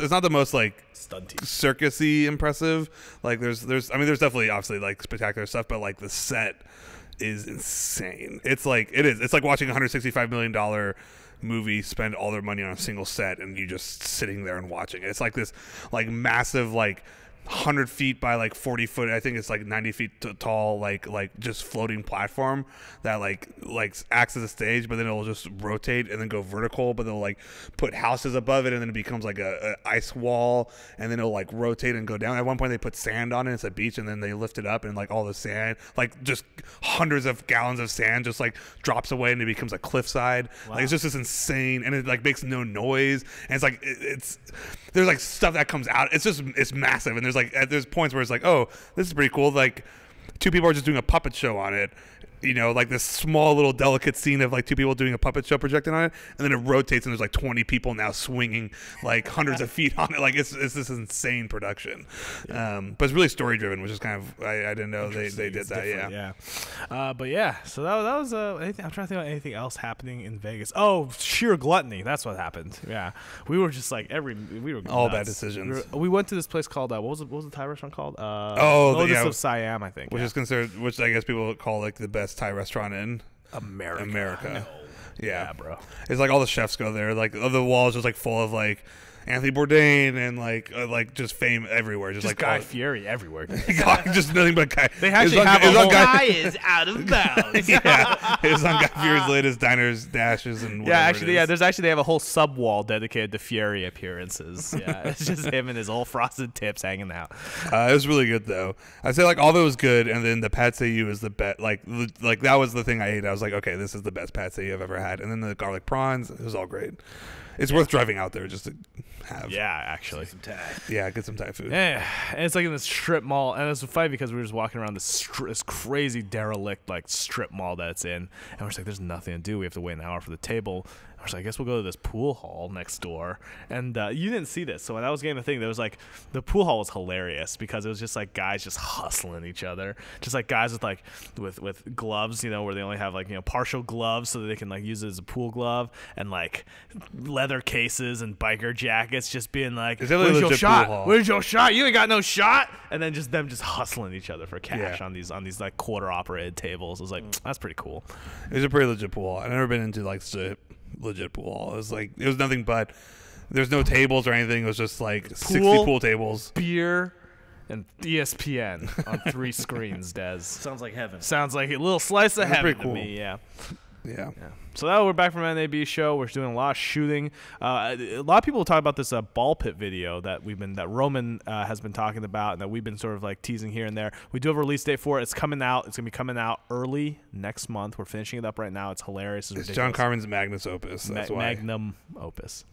like Stunty. circusy impressive. Like there's definitely obviously like spectacular stuff, but like the set is insane. It's like watching $165 million movie spend all their money on a single set and you just sitting there and watching it. It's like this like massive like 100 feet by like 40 foot, I think it's like 90 feet tall, like just floating platform that like acts as a stage, but then it'll just rotate and then go vertical, but they'll like put houses above it, and then it becomes like a ice wall, and then it'll like rotate and go down. At one point they put sand on it, it's a beach, and then they lift it up and like all the sand, like just hundreds of gallons of sand just like drops away and it becomes a cliffside. Wow. Like it's just this insane, and it like makes no noise, and it's like it's there's like stuff that comes out. It's massive, and there's points where it's like, oh, this is pretty cool. Like 2 people are just doing a puppet show on it, like this small little delicate scene of like 2 people doing a puppet show projecting on it, and then it rotates and there's like 20 people now swinging like hundreds of feet on it. Like it's this insane production. But it's really story driven, which is kind of I didn't know they did that. Yeah. But yeah, so that was anything, I'm trying to think about anything else happening in Vegas. Oh, sheer gluttony. That's what happened. Yeah, we were just like we were all nuts. bad decisions. We went to this place called what was the Thai restaurant called? Lotus of Siam, I think. Which is considered, which I guess people call like the best Thai restaurant in America. No. Yeah, bro. It's like all the chefs go there. Like the walls just like full of like Anthony Bourdain and like just fame everywhere. Just like Guy Fieri everywhere. Just nothing but Guy. They actually have a whole Guy is out of bounds. Yeah, it's on Guy Fieri's latest diners, dashes, and there's they have a whole sub wall dedicated to Fieri appearances. Yeah, it's just him and his old frosted tips hanging out. It was really good though. I'd say like all of it was good, and then the pad see ew is the best. Like that was the thing I ate. I was like, okay, this is the best pad see ew I've ever had. And then the garlic prawns, it was all great. It's worth driving out there just to have. Yeah, actually. Some Thai. Yeah, get some Thai food. Yeah, and it's like in this strip mall, and it's funny because we were just walking around this crazy derelict like strip mall that it's in, and we're just like, there's nothing to do. We have to wait an hour for the table. I was like, I guess we'll go to this pool hall next door. And you didn't see this. So when I was getting the thing, there was like, the pool hall was hilarious because it was just like guys just hustling each other. Just like guys with like, with gloves, you know, where they only have like, you know, partial gloves so that they can like use it as a pool glove, and like leather cases and biker jackets, just being like, Is that where's your legit shot? pool hall? Where's your shot? You ain't got no shot. And then just them just hustling each other for cash Yeah. on these like quarter operated tables. It was like, that's pretty cool. It was a pretty legit pool hall. I've never been into like legit pool hall. It was like, it was nothing but, there's no tables or anything. It was just like 60 pool tables. Beer, and ESPN on 3 screens, Des. Sounds like heaven. Sounds like a little slice of heaven pretty to cool. me, yeah. Yeah. So now we're back from an NAB show. We're doing a lot of shooting. A lot of people talk about this ball pit video that Roman has been talking about, and that we've been sort of like teasing here and there. We do have a release date for it. It's coming out. It's gonna be coming out early next month. We're finishing it up right now. It's hilarious. It's John Carmen's Magnus Opus. That's why. Magnum Opus.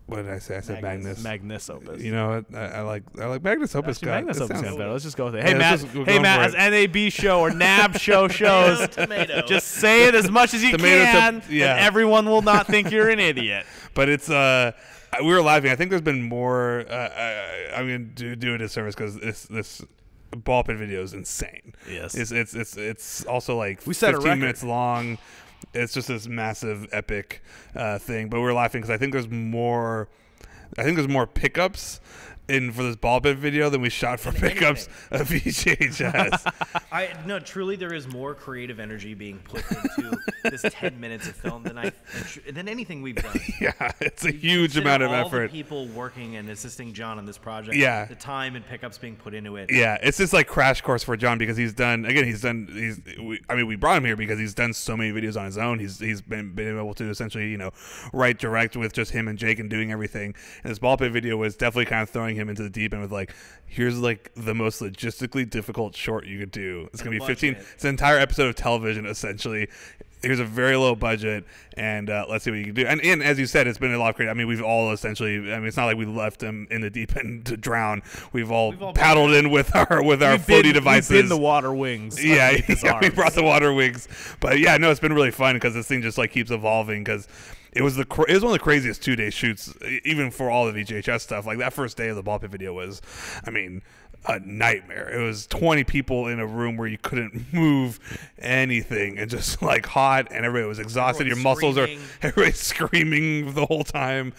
What did I say? I said Magnus. Magnus Opus. You know what? I like Magnus Opus. Actually, Magnus Opus sounds better. Let's just go with it. Yeah, Hey, Matt. let's just go Hey, for Matt. it. As NAB show or NAB show shows, Tomato. just say it as much as you can, yeah. and everyone will not think you're an idiot. But it's we were laughing. I think there's been more. I'm gonna do a disservice because this ball pit video is insane. Yes. It's also like We set a 15 record. minutes long. It's just this massive epic thing. But we're laughing because I think there's more pickups for this ball pit video than we shot for pickups of VHS. No, truly, there is more creative energy being put into this 10 minutes of film than anything we've done. Yeah, it's a huge amount of all effort. The people working and assisting John on this project. Yeah. The time and pickups being put into it. Yeah, it's just like crash course for John because we brought him here because he's done so many videos on his own. He's been able to essentially, you know, write direct with just him and Jake and doing everything. And this ball pit video was definitely kind of throwing him into the deep end with like, here's like the most logistically difficult short you could do. It's gonna be 15. It's an entire episode of television essentially. Here's a very low budget, and let's see what you can do. And as you said, it's been a lot of creative. I mean, we've all essentially. I mean, it's not like we left him in the deep end to drown. We've all paddled in with our floaty devices. We've been the water wings. Yeah, we arms. brought the water wings. But yeah, no, it's been really fun because this thing just like keeps evolving because. It was one of the craziest 2-day shoots, even for all the VHS stuff. Like that first day of the ball pit video was, I mean, a nightmare. It was 20 people in a room where you couldn't move anything, and just like hot, and everybody was exhausted. Everybody's screaming the whole time.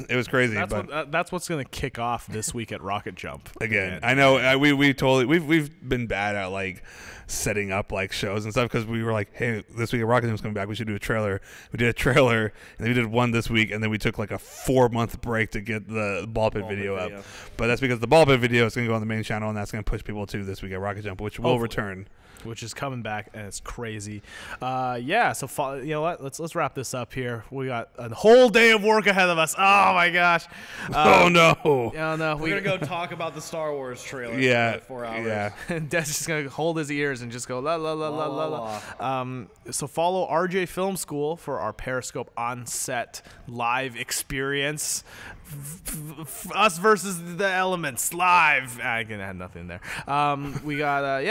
It was crazy. That's what's going to kick off this week at RocketJump. Again, I know we've been bad at like setting up like shows and stuff because we were like, hey, this week at RocketJump's coming back, we should do a trailer. We did a trailer, and then we did one this week, and then we took like a 4-month break to get the ball pit video up. But that's because the ball pit video is going to go on the main channel, and that's going to push people to this week at RocketJump, which will return. Which is coming back, and it's crazy. Yeah, so you know what? Let's wrap this up here. We got a whole day of work ahead of us. Oh my gosh! Oh no! Oh no! We're gonna go talk about the Star Wars trailer. Yeah, for 4 hours. Yeah. And Des just gonna hold his ears and just go la la la la la la. So follow RJ Film School for our Periscope on-set live experience. Us versus the elements live. I had nothing there. We got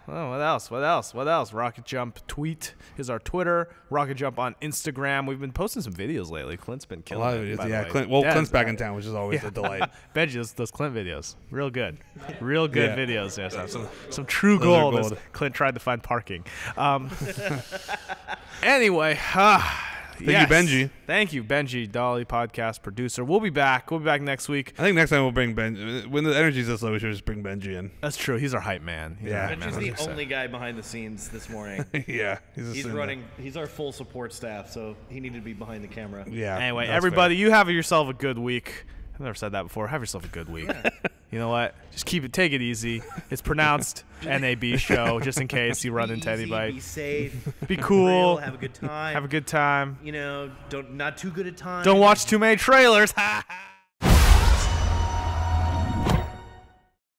Oh, what else? RocketJump tweet is our Twitter. RocketJump on Instagram. We've been posting some videos lately. Clint's been killing A lot of it. videos, yeah. Clint's back in town, which is always a delight. Benji, those Clint videos, real good videos. Yes, some true Those are gold. As gold. Clint tried to find parking. Anyway, Thank you, Benji. Thank you, Benji, Dolly podcast producer. We'll be back. We'll be back next week. I think next time we'll bring Benji. When the energy's this low, we should just bring Benji in. That's true. He's our hype man. Benji's the only guy behind the scenes this morning. Yeah, he's running. He's our full support staff, so he needed to be behind the camera. Yeah. Anyway, everybody, you have yourself a good week. I've never said that before. Have yourself a good week. You know what? Just take it easy. It's pronounced NAB show, just in case you run into anybody. Be safe. Be cool. Have a good time. Have a good time. You know, not too good a time. Don't watch too many trailers.